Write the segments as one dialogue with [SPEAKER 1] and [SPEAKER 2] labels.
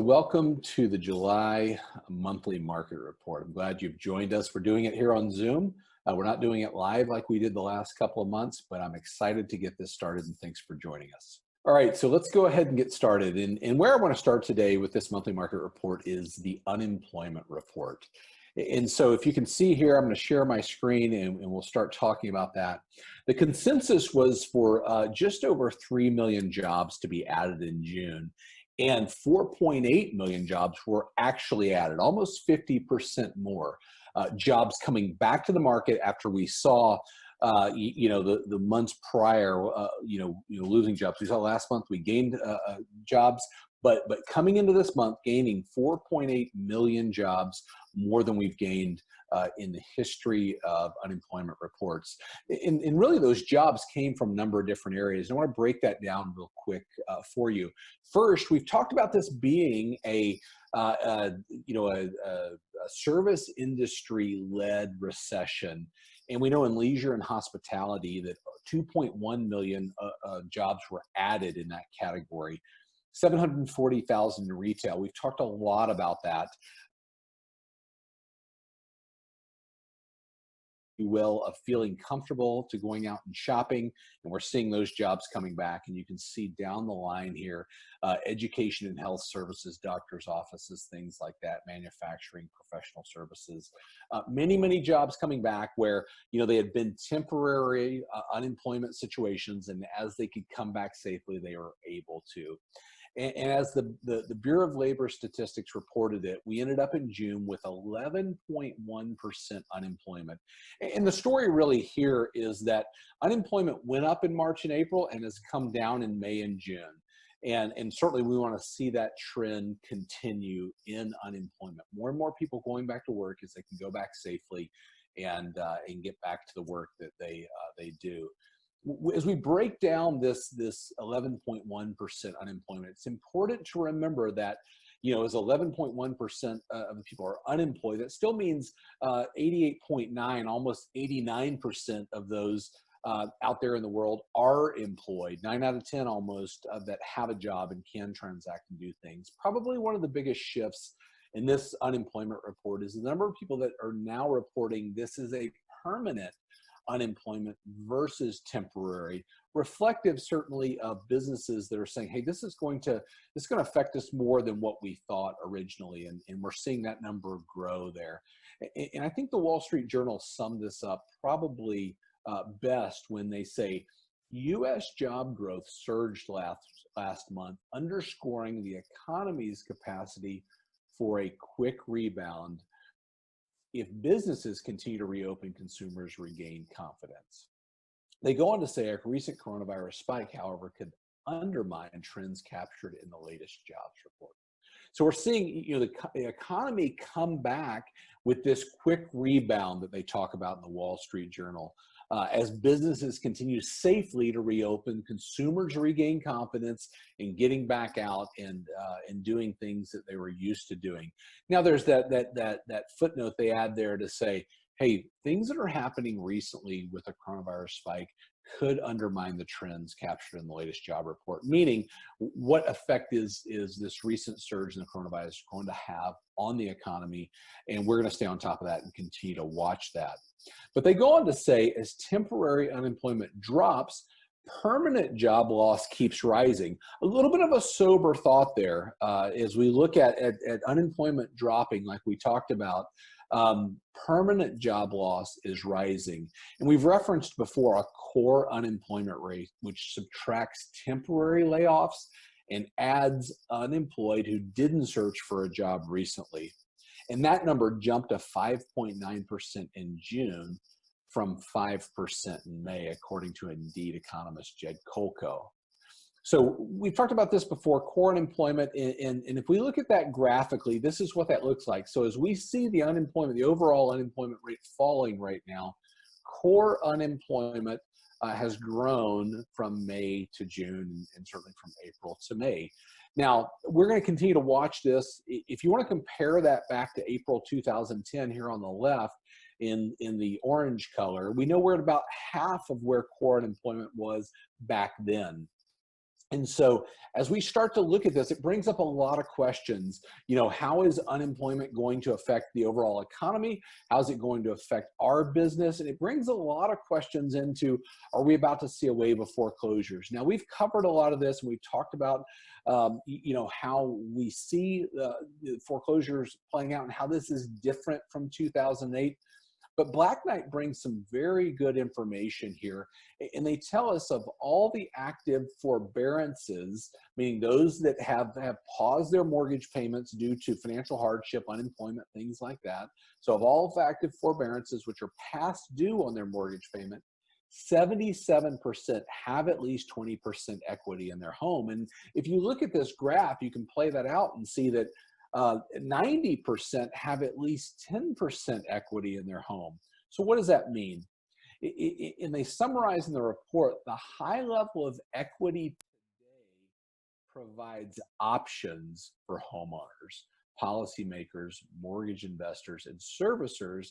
[SPEAKER 1] welcome to the July monthly market report. I'm glad you've joined us. We're doing it here on Zoom. We're not doing it live like we did the last couple of months, but I'm excited to get this started, and thanks for joining us. All right, so let's go ahead and get started. And where I want to start today with this monthly market report is the unemployment report. And so if you can see here, I'm going to share my screen and we'll start talking about that. The consensus was for just over 3 million jobs to be added in June, and 4.8 million jobs were actually added, almost 50% more jobs coming back to the market after we saw the months prior, losing jobs. We saw last month we gained jobs, but coming into this month, gaining 4.8 million jobs, more than we've gained in the history of unemployment reports. And really those jobs came from a number of different areas. I want to break that down real quick for you. First, we've talked about this being a service industry led recession. And we know in leisure and hospitality that 2.1 million jobs were added in that category. 740,000 in retail. We've talked a lot about that. You will, of feeling comfortable to going out and shopping, and we're seeing those jobs coming back. And you can see down the line here, education and health services, doctors' offices, things like that, manufacturing, professional services, many jobs coming back where they had been temporary unemployment situations, and as they could come back safely, they were able to. And as the Bureau of Labor Statistics reported it, we ended up in June with 11.1% unemployment. And the story really here is that unemployment went up in March and April and has come down in May and June. And certainly we want to see that trend continue in unemployment. More and more people going back to work as they can go back safely and get back to the work that they do. As we break down this 11.1% unemployment, it's important to remember that, as 11.1% of the people are unemployed, that still means 88.9, almost 89% of those out there in the world are employed. 9 out of 10 almost that have a job and can transact and do things. Probably one of the biggest shifts in this unemployment report is the number of people that are now reporting this is a permanent unemployment versus temporary, reflective certainly of businesses that are saying, hey, this is going to affect us more than what we thought originally, and we're seeing that number grow there. And I think the Wall Street Journal summed this up probably best when they say U.S. job growth surged last month, underscoring the economy's capacity for a quick rebound. If businesses continue to reopen, consumers regain confidence. They go on to say a recent coronavirus spike, however, could undermine trends captured in the latest jobs report. So we're seeing the economy come back with this quick rebound that they talk about in the Wall Street Journal. As businesses continue safely to reopen, consumers regain confidence in getting back out and doing things that they were used to doing. Now, there's that footnote they add there to say, hey, things that are happening recently with the coronavirus spike could undermine the trends captured in the latest job report, meaning what effect is this recent surge in the coronavirus going to have on the economy? And we're going to stay on top of that and continue to watch that. But they go on to say, as temporary unemployment drops, permanent job loss keeps rising. A little bit of a sober thought there as we look at unemployment dropping, like we talked about. Permanent job loss is rising. And we've referenced before a core unemployment rate, which subtracts temporary layoffs and adds unemployed who didn't search for a job recently. And that number jumped to 5.9% in June from 5% in May, according to Indeed economist Jed Kolko. So we've talked about this before, core unemployment, and if we look at that graphically, this is what that looks like. So as we see the unemployment, the overall unemployment rate falling right now, core unemployment has grown from May to June and certainly from April to May. Now, we're going to continue to watch this. If you want to compare that back to April 2010 here on the left in the orange color, we know we're at about half of where core unemployment was back then. And so as we start to look at this, it brings up a lot of questions. How is unemployment going to affect the overall economy? How is it going to affect our business? And it brings a lot of questions into, are we about to see a wave of foreclosures? Now, we've covered a lot of this, and we've talked about, how we see the foreclosures playing out and how this is different from 2008. But Black Knight brings some very good information here, and they tell us of all the active forbearances, meaning those that have paused their mortgage payments due to financial hardship, unemployment, things like that. So of all of active forbearances, which are past due on their mortgage payment, 77% have at least 20% equity in their home. And if you look at this graph, you can play that out and see that 90% have at least 10% equity in their home. So what does that mean? And they summarize in the report, the high level of equity today provides options for homeowners, policymakers, mortgage investors, and servicers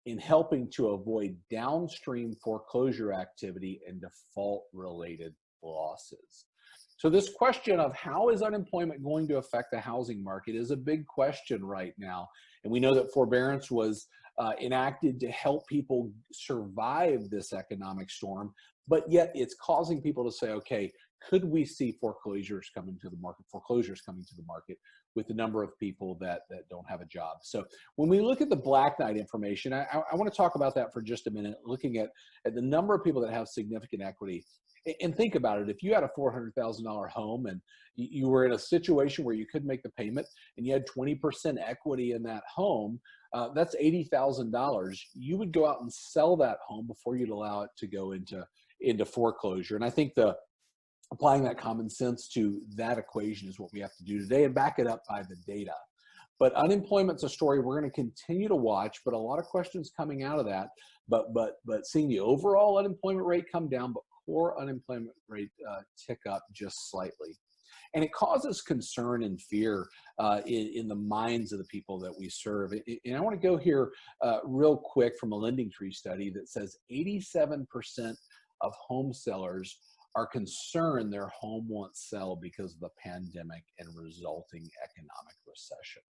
[SPEAKER 1] in helping to avoid downstream foreclosure activity and default-related losses. So this question of how is unemployment going to affect the housing market is a big question right now. And we know that forbearance was enacted to help people survive this economic storm, but yet it's causing people to say, okay, could we see foreclosures coming to the market with the number of people that don't have a job? So when we look at the Black Knight information, I want to talk about that for just a minute, looking at the number of people that have significant equity. And think about it, if you had a $400,000 home and you were in a situation where you couldn't make the payment and you had 20% equity in that home, that's $80,000. You would go out and sell that home before you'd allow it to go into foreclosure. And I think applying that common sense to that equation is what we have to do today and back it up by the data. But unemployment's a story we're going to continue to watch, but a lot of questions coming out of that. But seeing the overall unemployment rate come down, but core unemployment rate tick up just slightly. And it causes concern and fear in the minds of the people that we serve. And I want to go here real quick from a LendingTree study that says 87% of home sellers are concerned their home won't sell because of the pandemic and resulting economic recession.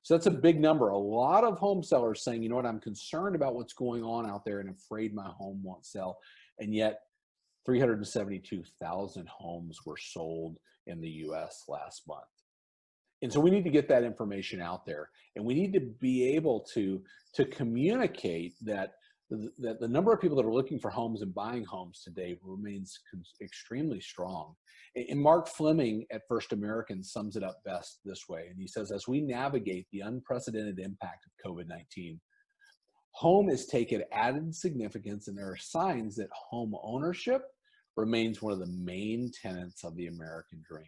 [SPEAKER 1] So that's a big number. A lot of home sellers saying, you know what, I'm concerned about what's going on out there and afraid my home won't sell. And yet 372,000 homes were sold in the US last month. And so we need to get that information out there, and we need to be able to communicate that the number of people that are looking for homes and buying homes today remains extremely strong. And Mark Fleming at First American sums it up best this way. And he says, as we navigate the unprecedented impact of COVID-19, home is taken added significance, and there are signs that home ownership remains one of the main tenets of the American dream.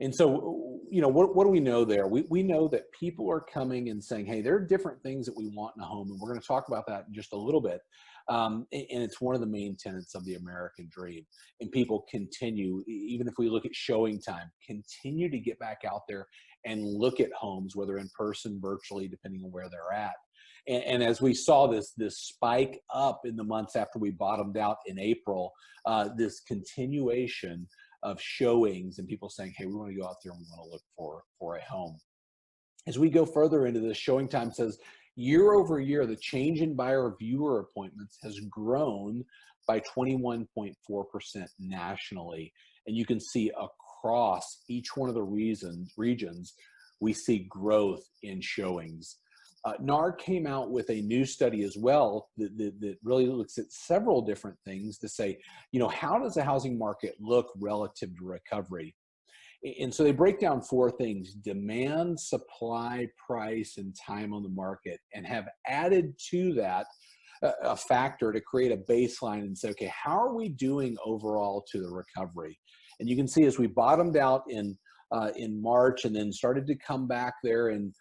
[SPEAKER 1] And so, what do we know there? We know that people are coming and saying, hey, there are different things that we want in a home, and we're going to talk about that in just a little bit. And it's one of the main tenets of the American dream. And people continue, even if we look at showing time, continue to get back out there and look at homes, whether in person, virtually, depending on where they're at. And as we saw this spike up in the months after we bottomed out in April, this continuation of showings and people saying, hey, we want to go out there and we want to look for a home. As we go further into this, showing time says year over year, the change in buyer viewer appointments has grown by 21.4% nationally. And you can see across each one of the regions, we see growth in showings. NAR came out with a new study as well that really looks at several different things to say, how does the housing market look relative to recovery? And so they break down four things: demand, supply, price, and time on the market, and have added to that a factor to create a baseline and say, okay, how are we doing overall to the recovery? And you can see as we bottomed out in March and then started to come back there in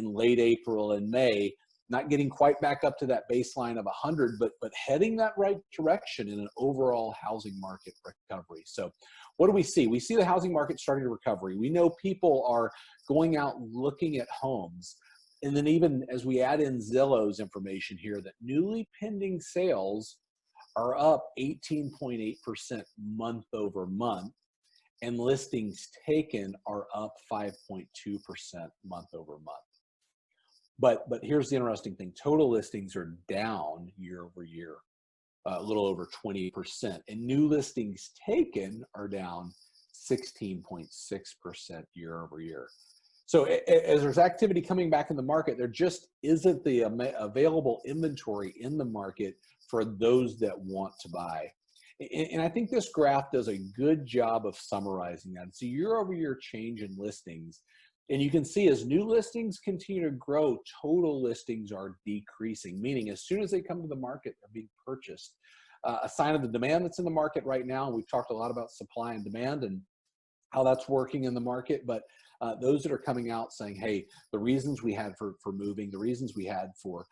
[SPEAKER 1] late April and May, not getting quite back up to that baseline of 100, but heading that right direction in an overall housing market recovery. So what do we see? We see the housing market starting to recover. We know people are going out looking at homes. And then even as we add in Zillow's information here, that newly pending sales are up 18.8% month over month, and listings taken are up 5.2% month over month. But here's the interesting thing: total listings are down year over year, a little over 20%, and new listings taken are down 16.6% year over year. So as there's activity coming back in the market, there just isn't the available inventory in the market for those that want to buy. And I think this graph does a good job of summarizing that. It's a year over year change in listings. And you can see as new listings continue to grow, total listings are decreasing, meaning as soon as they come to the market, they're being purchased. A sign of the demand that's in the market right now. We've talked a lot about supply and demand and how that's working in the market, but those that are coming out saying, hey, the reasons we had for moving, the reasons we had for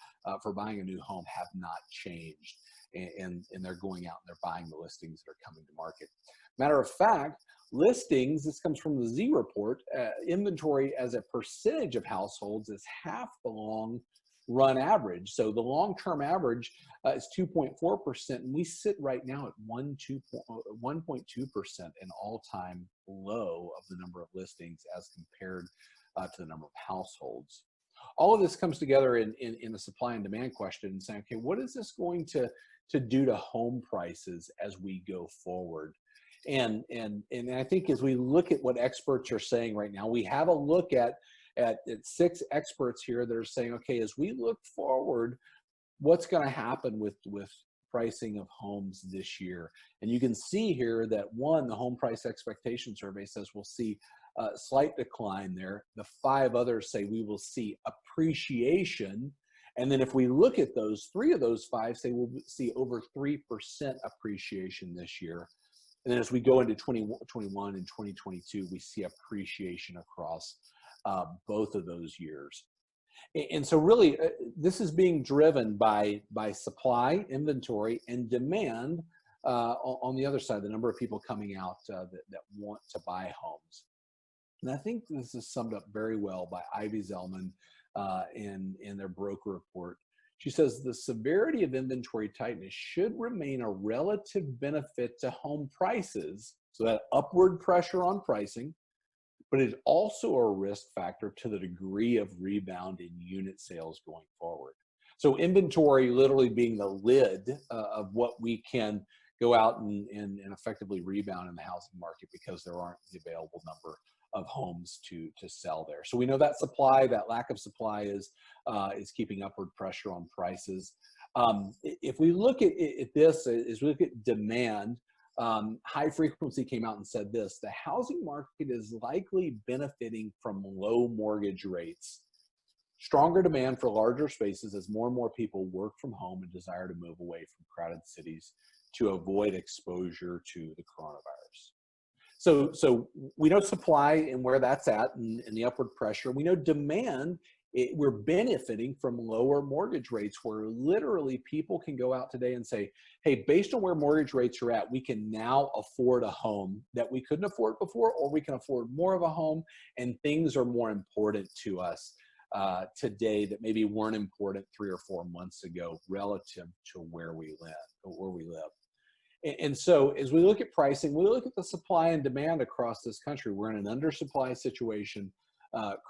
[SPEAKER 1] buying a new home have not changed. And they're going out and they're buying the listings that are coming to market. Matter of fact, listings, this comes from the Z report, inventory as a percentage of households is half the long run average. So the long-term average is 2.4%, and we sit right now at 1.2%, an all-time low of the number of listings as compared to the number of households. All of this comes together in a supply and demand question and saying, okay, what is this going to do to home prices as we go forward? And I think as we look at what experts are saying right now, we have a look at 6 experts here that are saying, okay, as we look forward, what's going to happen with pricing of homes this year? And you can see here that the home price expectation survey says we'll see a slight decline there. The 5 others say we will see appreciation. And then if we look at those, 3 of those 5 say we'll see over 3% appreciation this year. And then as we go into 2021 and 2022, we see appreciation across both of those years. And so really, this is being driven by supply, inventory, and demand on the other side, the number of people coming out that want to buy homes. And I think this is summed up very well by Ivy Zellman in their broker report. She says the severity of inventory tightness should remain a relative benefit to home prices, so that upward pressure on pricing, but it's also a risk factor to the degree of rebound in unit sales going forward. So inventory literally being the lid of what we can go out and effectively rebound in the housing market because there aren't the available number of homes to sell there. So we know that supply, that lack of supply is keeping upward pressure on prices. If we look at this, as we look at demand, High Frequency came out and said this: the housing market is likely benefiting from low mortgage rates, stronger demand for larger spaces as more and more people work from home and desire to move away from crowded cities to avoid exposure to the coronavirus. So we know supply and where that's at and the upward pressure. We know demand, we're benefiting from lower mortgage rates, where literally people can go out today and say, hey, based on where mortgage rates are at, we can now afford a home that we couldn't afford before, or we can afford more of a home, and things are more important to us today that maybe weren't important 3 or 4 months ago relative to where we live. And so as we look at pricing, we look at the supply and demand across this country. We're in an undersupply situation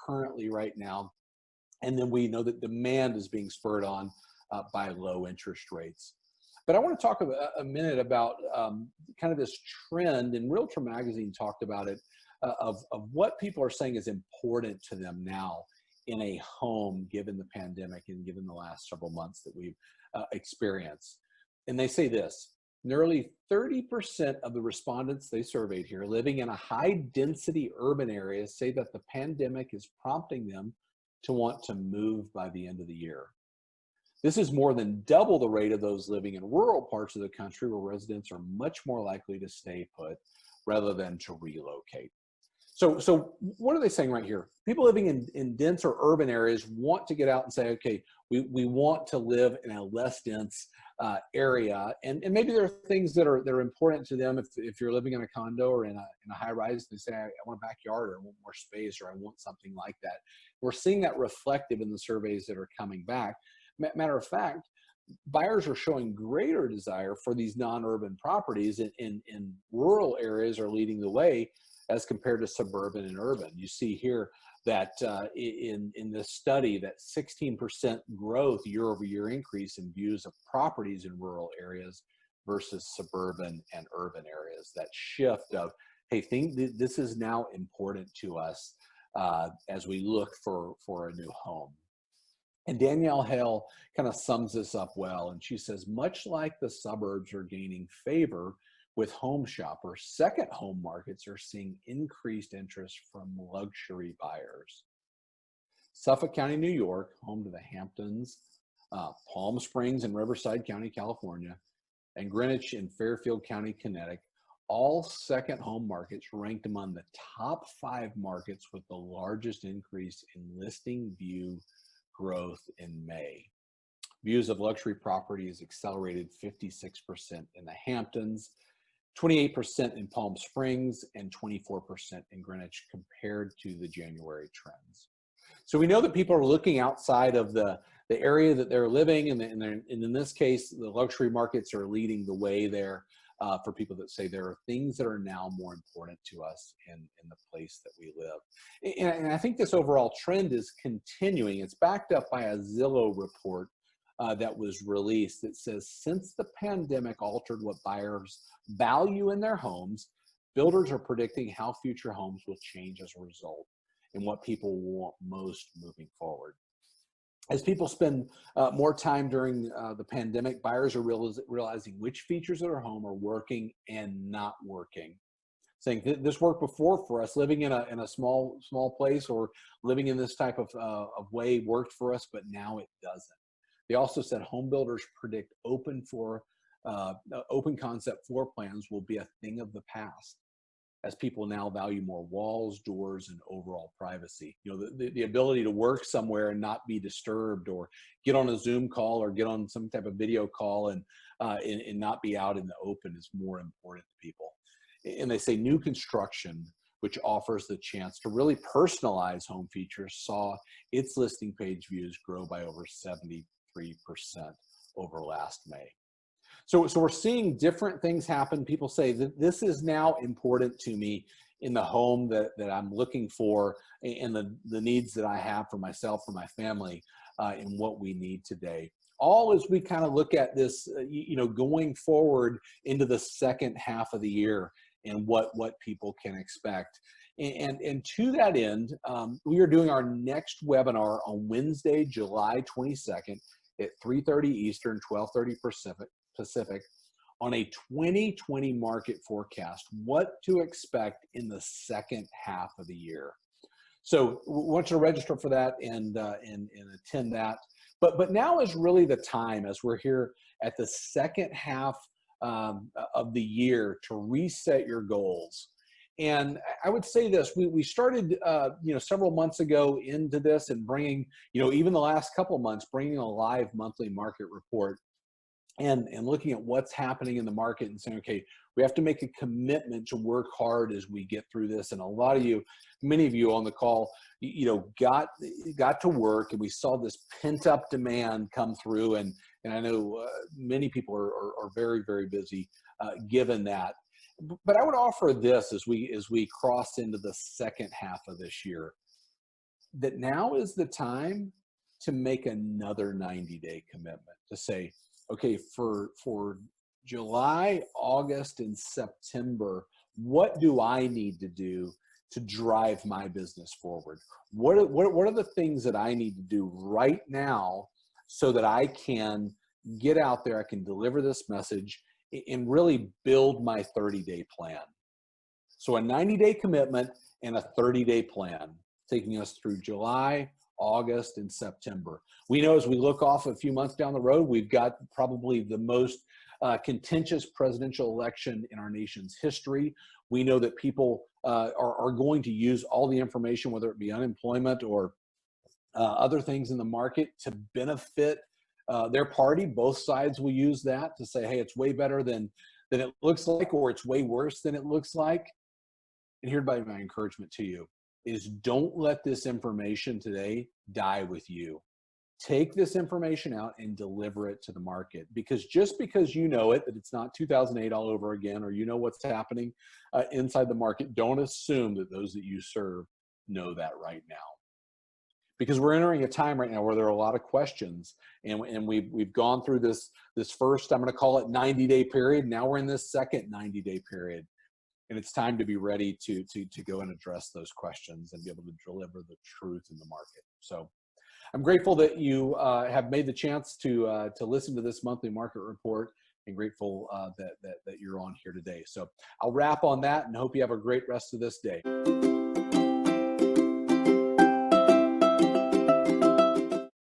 [SPEAKER 1] currently right now. And then we know that demand is being spurred on by low interest rates. But I want to talk a minute about kind of this trend, and Realtor Magazine talked about it, of what people are saying is important to them now in a home, given the pandemic and given the last several months that we've experienced. And they say this: nearly 30% of the respondents they surveyed here living in a high density urban area say that the pandemic is prompting them to want to move by the end of the year. This is more than double the rate of those living in rural parts of the country, where residents are much more likely to stay put rather than to relocate. So what are they saying right here? People living in dense or urban areas want to get out and say, okay, we want to live in a less dense area. And maybe there are things that are important to them. If you're living in a condo or in a high rise, they say, I want a backyard, or I want more space, or I want something like that. We're seeing that reflective in the surveys that are coming back. Matter of fact, buyers are showing greater desire for these non-urban properties, in rural areas are leading the way as compared to suburban and urban. You see here that in this study, that 16% growth, year-over-year increase in views of properties in rural areas versus suburban and urban areas. That shift of, hey, this is now important to us as we look for a new home. And Danielle Hale kind of sums this up well. And she says, much like the suburbs are gaining favor with home shoppers, second home markets are seeing increased interest from luxury buyers. Suffolk County, New York, home to the Hamptons, Palm Springs and Riverside County, California, and Greenwich and Fairfield County, Connecticut, all second home markets ranked among the top 5 markets with the largest increase in listing view growth in May. Views of luxury properties accelerated 56% in the Hamptons, 28% in Palm Springs, and 24% in Greenwich compared to the January trends. So we know that people are looking outside of the area that they're living, and in this case, the luxury markets are leading the way there for people that say there are things that are now more important to us in the place that we live. And I think this overall trend is continuing. It's backed up by a Zillow report that was released that says, since the pandemic altered what buyers value in their homes, builders are predicting how future homes will change as a result and what people want most moving forward. As people spend more time during the pandemic, buyers are realizing which features of their home are working and not working. Saying this worked before for us, living in a small place or living in this type of way worked for us, but now it doesn't. They also said home builders predict open concept floor plans will be a thing of the past, as people now value more walls, doors, and overall privacy. You know, the ability to work somewhere and not be disturbed, or get on a Zoom call or get on some type of video call and not be out in the open is more important to people. And they say new construction, which offers the chance to really personalize home features, saw its listing page views grow by over 73% over last May. So we're seeing different things happen. People say that this is now important to me in the home that I'm looking for, and the needs that I have for myself, for my family, and what we need today. All as we kind of look at this, going forward into the second half of the year and what people can expect. And to that end, we are doing our next webinar on Wednesday, July 22nd at 3:30 Eastern, 12:30 Pacific, on a 2020 market forecast, what to expect in the second half of the year. So we want you to register for that and attend that. But now is really the time, as we're here at the second half of the year, to reset your goals. And I would say this: we started several months ago into this, and bringing, even the last couple of months, bringing a live monthly market report. And looking at what's happening in the market and saying, okay, we have to make a commitment to work hard as we get through this. And a lot of you, many of you on the call, got to work, and we saw this pent up demand come through. And I know many people are very, very busy given that. But I would offer this as we cross into the second half of this year, that now is the time to make another 90-day commitment, to say, okay, for July, August, and September, what do I need to do to drive my business forward? What are the things that I need to do right now so that I can get out there, I can deliver this message, and really build my 30-day plan? So a 90-day commitment and a 30-day plan, taking us through July, August, and September. We know as we look off a few months down the road, we've got probably the most contentious presidential election in our nation's history. We know that people are going to use all the information, whether it be unemployment or other things in the market, to benefit their party. Both sides will use that to say, hey, it's way better than it looks like, or it's way worse than it looks like. And here's my encouragement to you is, don't let this information today die with you. Take this information out and deliver it to the market, because just because you know it, that it's not 2008 all over again, or you know what's happening inside the market, don't assume that those that you serve know that right now. Because we're entering a time right now where there are a lot of questions, and we've gone through this first, I'm going to call it 90-day period. Now we're in this second 90-day period, and it's time to be ready to go and address those questions and be able to deliver the truth in the market. So I'm grateful that you have made the chance to listen to this monthly market report, and grateful that you're on here today. So I'll wrap on that and hope you have a great rest of this day.